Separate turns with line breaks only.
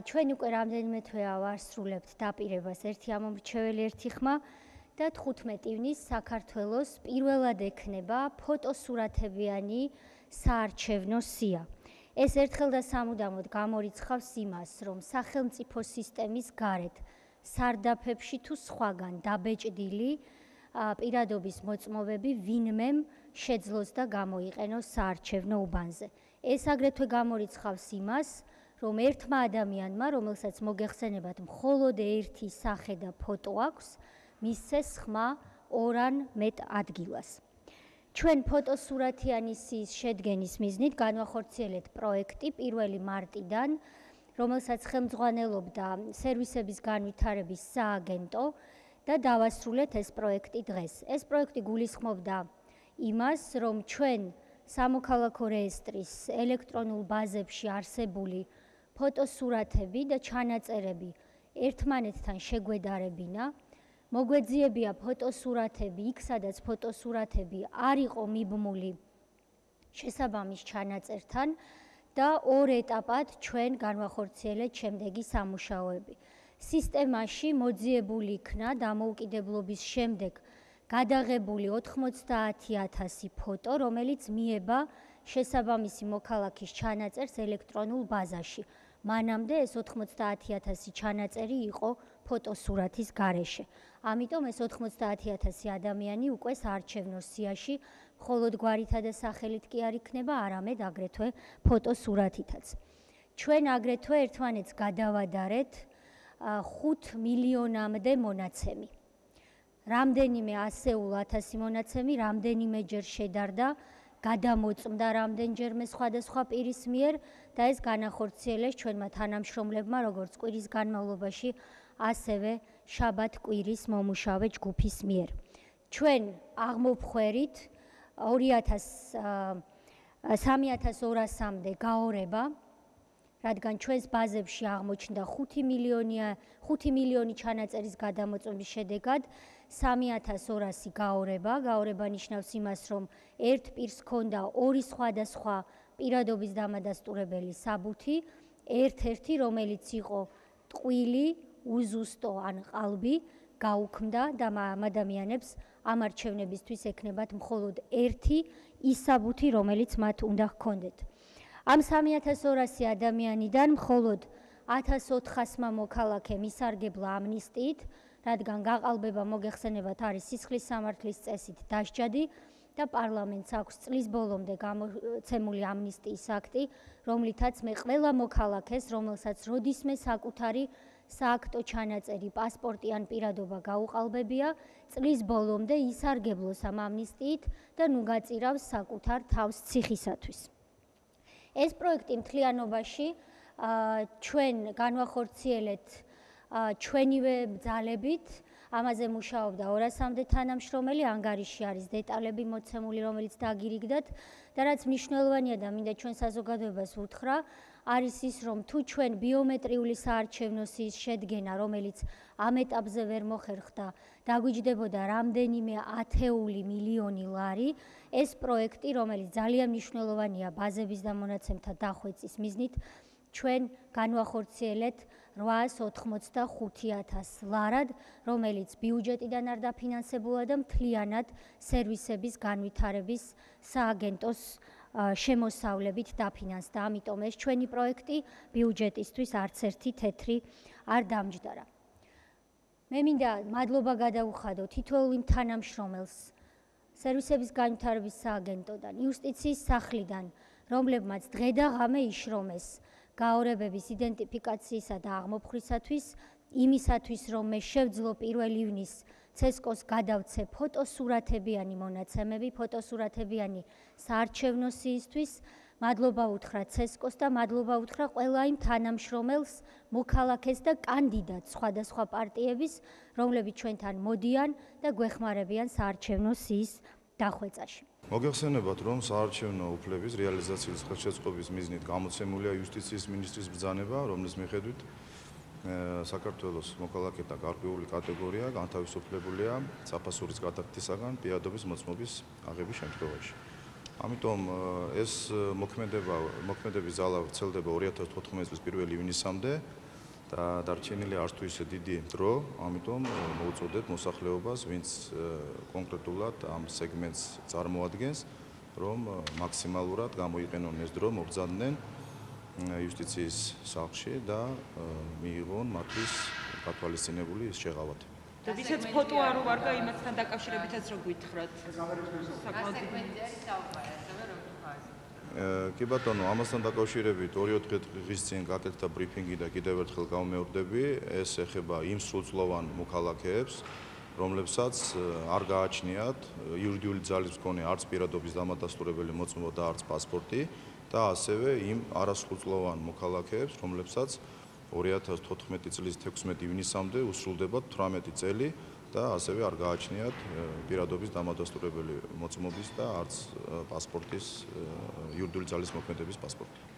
ჩვენ უკვე რამდენიმე თვეა ვასრულებთ დაპირებას ერთი ამომრჩეველი ერთი ხმა და 15 ივნის საქართველოს პირველად ექნება ფოტოსურათებიანი საარჩევნო სია. ეს ერთხელ და სამუდამოდ გამორიცხავს იმას, რომ სახელმწიფო სისტემის გარეთ სარდაფებში თუ სხვაგან დაბეჭდილი პირადობის მოწმობები ვინმემ შეძლოს და გამოიყენოს საარჩევნო უბანზე. ეს აგრეთვე გამორიცხავს იმას, რომ ერთმა ადამიანმა, რომელსაც მოგეხსენებათ მხოლოდ ერთი სახე და ფოტო აქვს, მისცეს ხმა 2 ან მეტ ადგილას. ჩვენ ფოტოსურათიანი სიის შედგენის მიზნით განვახორციელეთ პროექტი 1 მარტიდან, რომელსაც ხელმძღვანელობდა სერვისების განვითარების სააგენტო და დავასრულეთ ეს პროექტი დღეს. ეს პროექტი გულისხმობდა იმას, რომ ჩვენ სამოქალაქო რეესტრის ელექტრონულ ბაზებში არსებული ფოტოსურათები და ჩანაწერები ერთმანეთთან შეგვედარებინა, მოგვეძიებია ფოტოსურათები იქ, სადაც ფოტოსურათები არ იყო მიბმული შესაბამის ჩანაწერთან და 2 ეტაპად ჩვენ განვახორციელეთ შემდეგი სამუშაოები. სისტემაში მოძიებული იქნა დამოუკიდებლობის შემდეგ გადაღებული 90,000 ფოტო, რომელიც მიება შესაბამისი მოქალაქის ჩანაწერს ელექტრონულ ბაზაში. მანამდე ეს 90,000 ჩანაწერი იყო ფოტოსურათის გარეშე. ამიტომ ეს 90,000 ადამიანი უკვე საარჩევნო სიაში მხოლოდ გვარითა და სახელით კი არ იქნება, არამედ აგრეთვე ფოტოსურათითაც. ჩვენ აგრეთვე ერთმანეთს გადავადარეთ 5 მილიონამდე მონაცემი. რამდენიმე ასეულ 1000 მონაცემი რამდენიმეჯერ შედარდა, გადამოწმდა რამდენჯერმე სხვადასხვა პირის მიერ და ეს განახორციელეს ჩვენმა თანამშრომლებმა როგორც კვირის განმავლობაში, ასევე შაბათ-კვირის მომუშავე ჯგუფის მიერ. ჩვენ აღმოვხვერით 3200-მდე გაორება, რადგან ჩვენს ბაზებში აღმოჩნდა 5 მილიონი ჩანაწერის გადამოწმების შედეგად 3200 გაორება. გაორება ნიშნავს იმას, რომ ერთ პირს ჰქონდა 2 სხვადასხვა პირადობის დამადასტურებელი საბუთი, ერთ-ერთი, რომელიც იყო ტყვილი, უზუსტო ან ყალბი, გაუქმდა და ამ ადამიანებს ამ არჩევნებისთვის ექნებათ მხოლოდ ერთი ის საბუთი, რომელიც მათ უნდა ჰქონდეთ. ამ 3200 ადამიანიდან მხოლოდ 1400-მა მოქალაქემ ისარგებლა ამნისტიით, რადგან გაყალბება მოგეხსენებათ არის სისხლის სამართლის წესით დასჯადი და პარლამენტს აქვს წლის ბოლომდე გამოცემული ამნისტიის აქტი, რომლითაც მე ყველა მოქალაქეს, რომელსაც როდისმე საკუთარი სააქტო ჩანაწერი, პასპორტი ან პირადობა გაუყალბებია, წლის ბოლომდე ისარგებლოს ამ ამნისტიით და ნუ გაწირავს საკუთარ თავს ციხისათვის. ეს პროექტი მთლიანობაში ჩვენ განვახორციელეთ ჩვენივე ძალებით, ამაზე მუშაობდა 200-მდე თანამშრომელი, ანგარიში არის დეტალები მოცემული, რომელიც დაგირიგდათ და რაც მნიშვნელოვანია და მინდა ჩვენ საზოგადოებას ვუთხრა, არის ის, რომ თუ ჩვენ ბიომეტრიული საარჩევნო სიის შედგენა, რომელიც ამ ეტაპზე ვერ მოხერხდა, დაგვიჯდებოდა რამდენიმე ათეული მილიონი ლარი, ეს პროექტი, რომელიც ძალიან მნიშვნელოვანია ბაზების და მონაცემთა დახვეწის მიზნით, ჩვენ განვახორციელეთ 885,000 ლარად, რომელიც ბიუჯეტიდან არ დაფინანსებულა და მთლიანად სერვისების განვითარების სააგენტოს შემოსავლებით დაფინანსდა. ამიტომ ეს ჩვენი პროექტი ბიუჯეტისთვის არც ერთი თეთრი არ დამჯდარა. მე მინდა მადლობა გადაუხადო თითოეულ იმ თანამშრომელს სერვისების განვითარების სააგენტოდან, იუსტიციის სახლიდან, რომლებმაც დღე და ღამე იშრომეს გაორებების იდენტიფიკაციისა და აღმოფხვისათვის, იმისათვის, რომ მე შევძლო 1 ივნის ცესკოს გადავცე ფოტოსურათებიანი მონაცემები, ფოტოსურათებიანი საარჩევნო სიისთვის, მადლობა უთხრა ცესკოს და მადლობა უთხრა ყველა იმ თანამშრომელს, მოქალაქეს და კანდიდატს სხვადასხვა პარტიების, რომლებიც ჩვენთან მოდიან და გვეხმარებიან საარჩევნო სიის დახვეწაში.
მოგეხსენებათ, რომ საარჩევნო უფლების რეალიზაციის ხელშეწყობის მიზნით გამოცემულია იუსტიციის მინისტრის ბრძანება, რომლის მიხედვით საქართველოს მოქალაქეთა გარკვეული კატეგორია განთავისუფლებულია საფასურის გადახდისაგან პირადობის მოწმობის აღების შემთხვევაში. ამიტომ ეს მოქმედების ზალა ვრცელდება 2014 წლის 1 ივნისამდე და დარჩენილი არც თუ ისე დიდი დრო, ამიტომ მოუწოდეთ მოსახლეობას, ვინც კონკრეტულად ამ სეგმენტს წარმოადგენს, რომ მაქსიმალურად გამოიყენონ ეს დრო, მობრძანდნენ იუსტიციის სახლში და მიიღონ მათთვის გათვალისწინებული შეღავათი.
და ვისაც ფოტო არ უვარდა იმასთან დაკავშირებითაც რო გითხრათ.
კი ბატონო, ამასთან დაკავშირებით 2-4 დღის წინ გაკეთდა ბრიფინგი და კიდევ ერთხელ გავმეორდები, ეს ეხება იმ სრულწლოვან მოქალაქეებს, რომლებსაც არ გააჩნიათ იურიდიული ძალის მქონე არც პირადობის დამადასტურებელი მოწმობა და არც პასპორტი და ასევე იმ არასრულწლოვან მოქალაქეებს, რომლებსაც 2014 წლის 16 ივნისამდე უსრულდებათ 18 წელი და ასევე არ გააჩნიათ პირადობის დამადასტურებელი მოწმობის და არც პასპორტის იურიდიული ძალის მოქმედების პასპორტი.